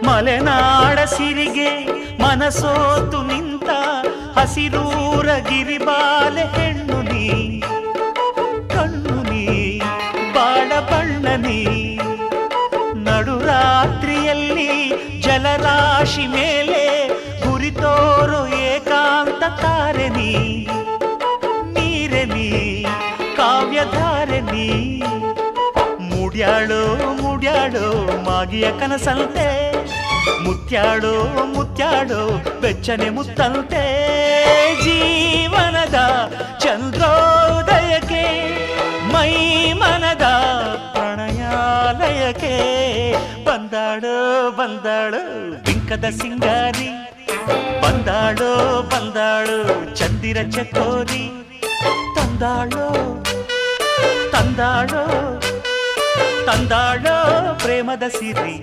ಮಲೆನಾಡ ಸಿರಿಗೆ ಮನಸೋತು ನಿಂತ ಹಸಿರೂರ ಗಿರಿಬಾಲೆ ಹೆಣ್ಣು ನೀ ಕಣ್ಣು ನೀ ಬಾಳ ಬಣ್ಣ ನೀ ನಡುರಾತ್ರಿಯಲ್ಲಿ ಜಲರಾಶಿ ಮೇಲೆ ಗುರಿತೋರು ಏಕಾಂತ ತಾರೆ ನೀ ನೀರೆ ನೀ ಕಾವ್ಯಧಾರೆ ನೀ ಮುಡ್ಯಾಳೋ ಮುಡ್ಯಾಳೋ ಮಾಗಿಯ ಕನಸಂತೆ ಮುತ್ಯಾಡೋ ಮುತ್ಯಾಡೋ ಬೆಚ್ಚನೆ ಮುತ್ತಂತೆ ಜೀವನದ ಚಂದ್ರೋದಯಕ್ಕೆ ಮೈ ಮನದ ಪ್ರಣಯಾಲಯಕ್ಕೆ ಬಂದಾಳೋ ಬಂದಾಳೋ ಬಿಂಕದ ಸಿಂಗಾರಿ ಬಂದಾಳೋ ಬಂದಾಳೋ ಚಂದಿರ ಚಕೋರಿ ತಂದಾಳೋ ತಂದಾಳೋ ತಂದಾಳೋ ಪ್ರೇಮದ ಸಿರಿ